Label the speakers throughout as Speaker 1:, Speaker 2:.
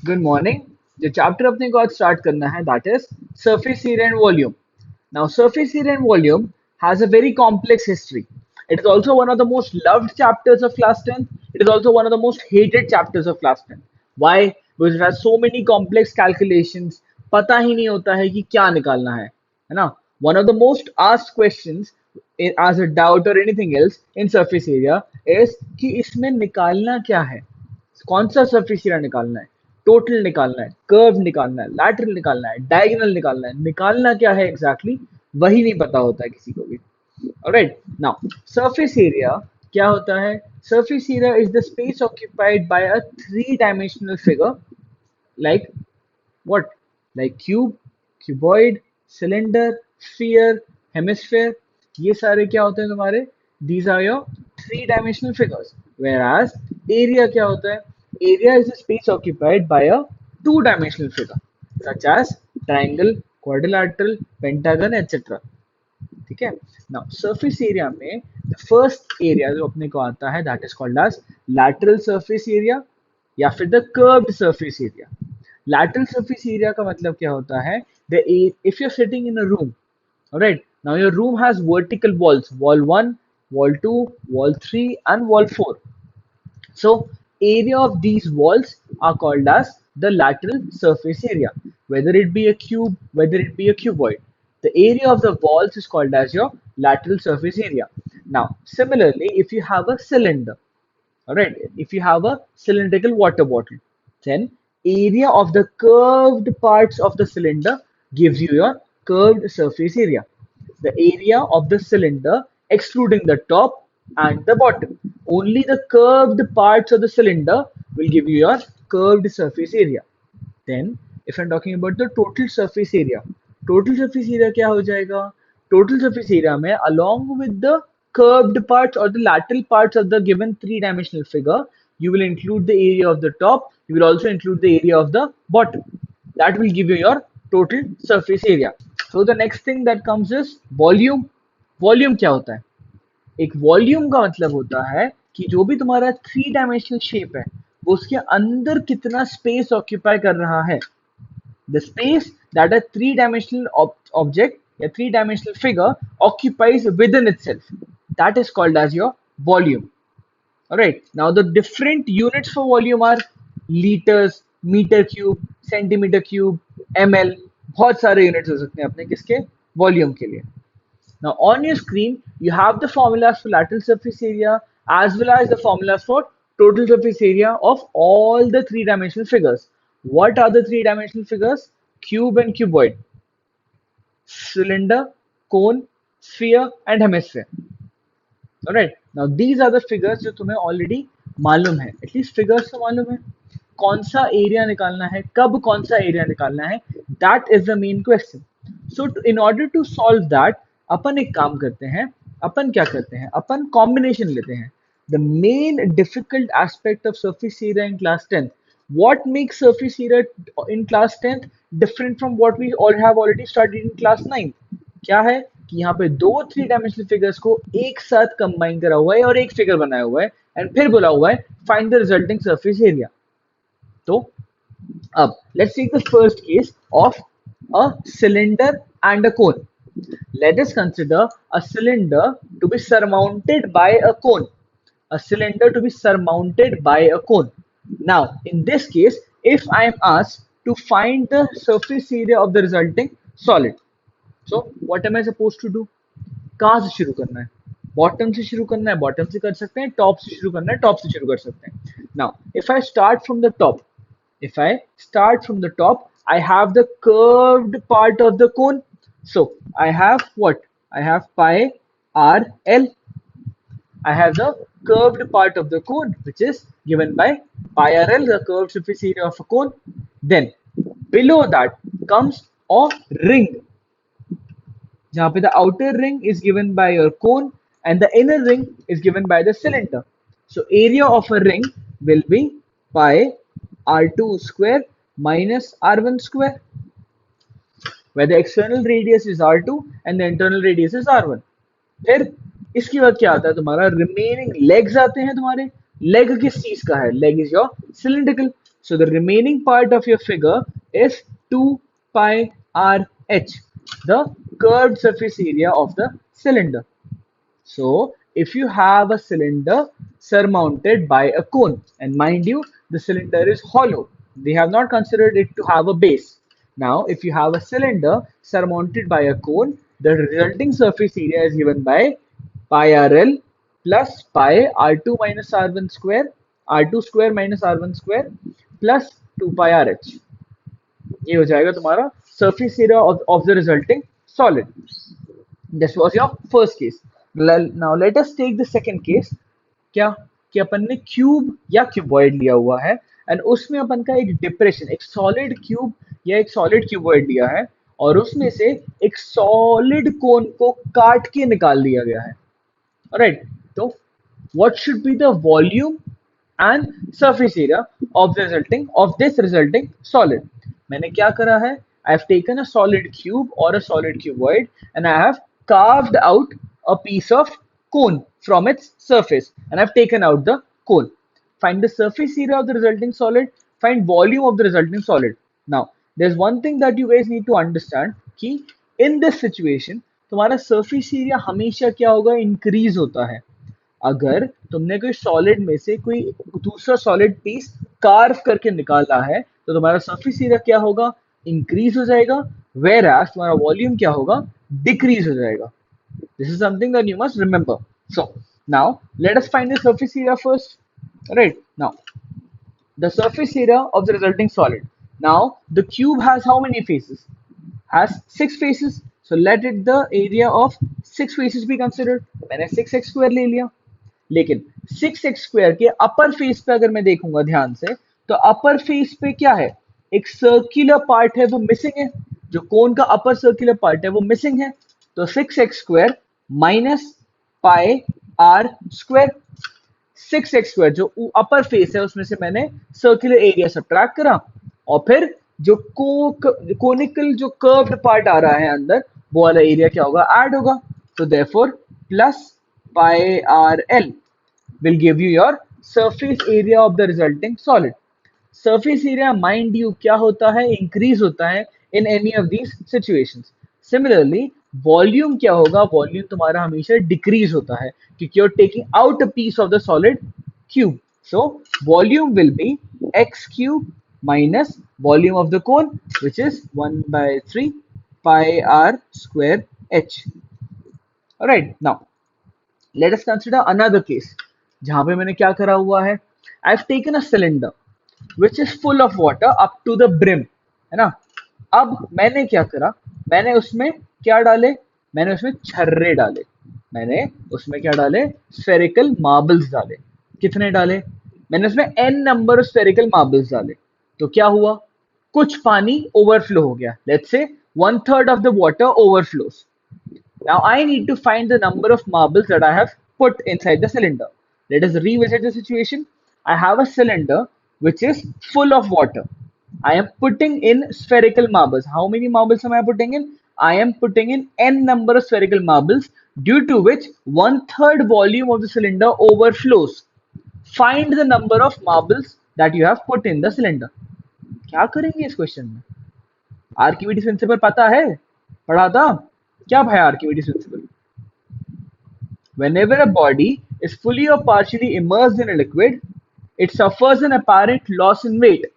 Speaker 1: Good morning. जो chapter अपने को आज स्टार्ट करना है that is surface area and volume. Now surface area and volume has a very complex history. It is also one of the most loved chapters of class 10. It is also one of the most hated chapters of class 10. Why? Because it has so many complex calculations. पता ही नहीं होता है कि क्या निकालना है ना? One of the most asked questions as a doubt or anything else in surface area is कि इसमें निकालना क्या है, कौन सा सरफेस एरिया निकालना है, टोटल निकालना है, कर्व निकालना है, लैटरल निकालना है, डायगोनल निकालना है, निकालना क्या है एग्जैक्टली वही नहीं पता होता है किसी को भी। ऑलराइट, नाउ सरफेस एरिया क्या होता है? Surface area is the space occupied by a three dimensional figure like what, like cube, cuboid, cylinder, sphere, hemisphere. ये सारे क्या होते हैं तुम्हारे? These are your three dimensional figures. whereas area क्या होता है? Area is the space occupied by a two dimensional figure such as triangle, quadrilateral, pentagon, etc. ठीक है। नाउ सरफेस एरिया में द फर्स्ट एरिया जो अपने को आता है that is called as lateral surface area या फिर the curved surface area. Lateral surface area का मतलब क्या होता है? The if you are sitting in a room, alright, now your room has vertical walls, wall 1, wall 2, wall 3 and wall 4. So area of these walls are called as the lateral surface area, whether it be a cube, whether it be a cuboid. The area of the walls is called as your lateral surface area. Now, similarly, if you have a cylinder, all right, if you have a cylindrical water bottle, then area of the curved parts of the cylinder gives you your curved surface area. The area of the cylinder excluding the top and the bottom. Only the curved parts of the cylinder will give you your curved surface area. Then if I'm talking about the total surface area क्या हो जाएगा? Total surface area में along with the curved parts or the lateral parts of the given three-dimensional figure, you will include the area of the top, you will also include the area of the bottom. That will give you your total surface area. So the next thing that comes is volume. Volume क्या होता है? एक volume का मतलब होता है कि जो भी तुम्हारा थ्री डायमेंशनल शेप है वो उसके अंदर कितना स्पेस ऑक्यूपाई कर रहा है। The space that a three dimensional object या three dimensional figure occupies within itself, that is called as your volume. Alright, now the different units for volume are liters, meter cube, centimeter cube, ml. बहुत सारे units हो सकते हैं अपने किसके? Volume के लिए। Now on your screen, you have the formulas for lateral surface area as well as the formulas for total surface area of all the three-dimensional figures. What are the three-dimensional figures? Cube and cuboid, cylinder, cone, sphere and hemisphere. Alright, now these are the figures जो तुम्हें already मालूम है, at least figures तो मालूम है। कौन सा area निकालना है, कब कौन सा एरिया निकालना है, that is the main question. So in order to solve that, अपन एक काम करते हैं, अपन क्या करते हैं, अपन कॉम्बिनेशन लेते हैं। The main difficult aspect of surface area in class 10th. What makes surface area in class 10th different from what we all have already studied in class 9th? क्या है कि यहाँ पे दो थ्री डायमेंशनल फिगर्स को एक साथ combine करा हुआ है और एक फिगर बनाया हुआ है एंड फिर बोला हुआ है find the resulting surface area. तो अब let's take the first case of a cylinder and a cone. Let us consider a cylinder to be surmounted by a cone. A cylinder to be surmounted by a cone. Now, in this case, if I am asked to find the surface area of the resulting solid, so what am I supposed to do? कहाँ से शुरू करना है? Bottom से शुरू करना है, bottom से कर सकते हैं, टॉप से शुरू करना है, टॉप से शुरू कर सकते हैं। Now if I start from the top, if I start from the top, I have the curved part of the cone. So I have what? I have pi r l. I have the curved part of the cone, which is given by pi r l, the curved surface area of a cone. Then below that comes a ring, जहाँ पे the outer ring is given by your cone and the inner ring is given by the cylinder. So area of a ring will be pi r2 square minus r1 square, where the external radius is r2 and the internal radius is r1. फिर इसके बाद क्या आता है तुम्हारा? Remaining legs आते हैं तुम्हारे। लेग किस चीज का है? Leg is your cylindrical, So the remaining part of your figure is 2 pi r h, the curved surface area of the cylinder. So if you have a cylinder surmounted by a cone, and mind you, the cylinder is hollow, we have not considered it to have a base. Now, if you have a cylinder surmounted by a cone, the resulting surface area is given by pi RL plus pi R2 minus R1 square, R2 square minus R1 square plus 2 pi RH. ये हो जाएगा तुम्हारा surface area of the resulting solid. This was your first case. Now let us take the second case. क्या कि अपन ने cube या cuboid लिया हुआ है एंड उसमें अपन का एक डिप्रेशन, एक सॉलिड क्यूब या एक सॉलिड क्यूबॉइड लिया है और उसमें से एक सॉलिड कोन को काट के निकाल दिया गया है. राइट, तो what should be the volume and surface area of this resulting solid? मैंने क्या करा है? I have taken a solid cube or a solid cuboid and I have carved out a piece of cone from its surface and I have taken out the cone. Find the surface area of the resulting solid, find volume of the resulting solid. Now, there's one thing that you guys need to understand कि in this situation तुम्हारा surface area हमेशा क्या होगा? Increase होता है. अगर तुमने कोई सॉलिड में से कोई दूसरा सॉलिड पीस कार्व करके निकाला है तो तुम्हारा सरफेस एरिया क्या होगा? इंक्रीज हो जाएगा, वेयर एज तुम्हारा वॉल्यूम क्या होगा? डिक्रीज हो जाएगा. This is something that you must remember. So now let us find the surface area first. Right, now the surface area of the resulting solid. Now the cube has how many faces? Has 6 faces. So let it the area of 6 faces be considered. मैंने 6x square ले लिया. लेकिन 6x square के अपर face पे अगर मैं देखूंगा ध्यान से तो अपर फेस पे क्या है? एक सर्कुलर पार्ट है वो मिसिंग है. जो कोन का अपर सर्कुलर पार्ट है वो मिसिंग है. तो 6x square minus pi r square. 6x square जो अपर फेस है उसमें से मैंने सर्कुलर एरिया सब्ट्रैक्ट करा और फिर जो कोनिकल जो कर्व्ड पार्ट आ रहा है अंदर वो वाला एरिया क्या होगा? ऐड होगा. तो therefore plus pi RL will give you your surface area of the resulting solid. Surface area, mind you, क्या होता है? Increase होता है in any of these situations. Similarly, volume क्या होगा? Volume तुम्हारा हमेशा decrease होता है क्योंकि you're taking out a piece of the solid cube. So volume will be x cube minus volume of the cone, which is 1 by 3 pi r square h. Alright, now let us consider another case जहां पे मैंने क्या करा हुआ है? I have taken a cylinder which is full of water up to the brim, है ना. अब मैंने क्या करा? मैंने उसमें क्या डाले? मैंने उसमें छर्रे डाले. मैंने उसमें क्या डाले? स्फेरिकल मार्बल्स डाले. कितने डाले? मैंने उसमें n number of spherical marbles डाले. तो क्या हुआ? कुछ पानी ओवरफ्लो हो गया. Let's say 1/3 of the water overflows. Now I need to find the number of marbles that I have put inside the cylinder. Let us revisit the situation. I have a cylinder which is full of water. I am putting in spherical marbles. How many marbles am I putting in? I am putting in n number of spherical marbles, due to which 1/3 volume of the cylinder overflows. Find the number of marbles that you have put in the cylinder. क्या करेंगे इस question में? Archimedes principal पता है? पढ़ा था क्या भाई Archimedes principal? Whenever a body is fully or partially immersed in a liquid, it suffers an apparent loss in weight,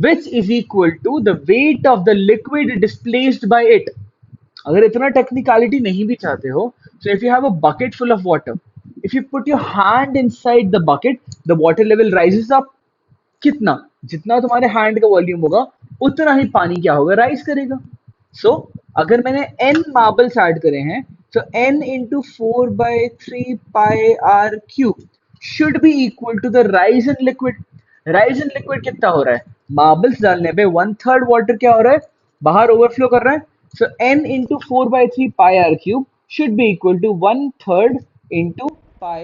Speaker 1: which is equal to the weight of the liquid displaced by it. अगर इतना technicality नहीं भी चाहते हो, so if you have a bucket full of water, if you put your hand inside the bucket, the water level rises up. कितना? जितना तुम्हारे hand का वॉल्यूम होगा उतना ही पानी क्या होगा? राइज करेगा. सो अगर मैंने n मार्बल्स ऐड करे हैं तो n into 4 by 3 pi r cube should be equal to the rise in liquid. rise in liquid कितना हो रहा है? मार्बल्स डालने पे 1/3 वाटर क्या हो रहा है? बाहर ओवरफ्लो कर रहा है. सो n into 4 by 3 pi r cube should be equal to 1/3 into pi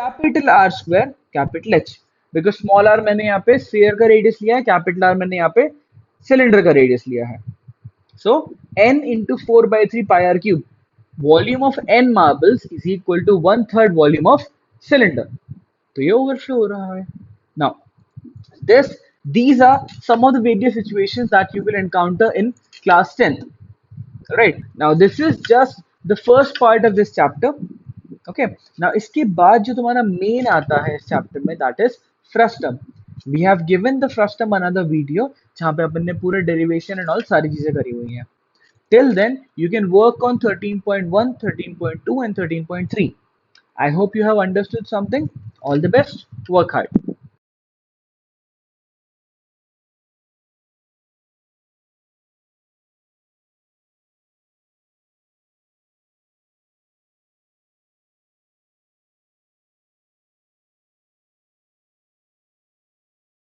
Speaker 1: capital R square capital H. Because small r मैंने यहाँ पे स्फीयर का रेडियस लिया है, कैपिटल R मैंने यहाँ पे सिलेंडर का रेडियस लिया है. So n into 4 by 3 pi r cube. Volume of n marbles is equal to 1/3 volume of cylinder. तो ये overflow हो रहा है. Now this These are some of the various situations that you will encounter in class 10th. Right. Now this is just the first part of this chapter. Okay. Now इसके बाद जो तुम्हारा main आता है इस chapter में, that is frustum. We have given the frustum another video जहाँ पे अपन ने पूरे derivation and all सारी चीजें करी हुई हैं. Till then, you can work on 13.1, 13.2 and 13.3. I hope you have understood something. All the best. Work hard.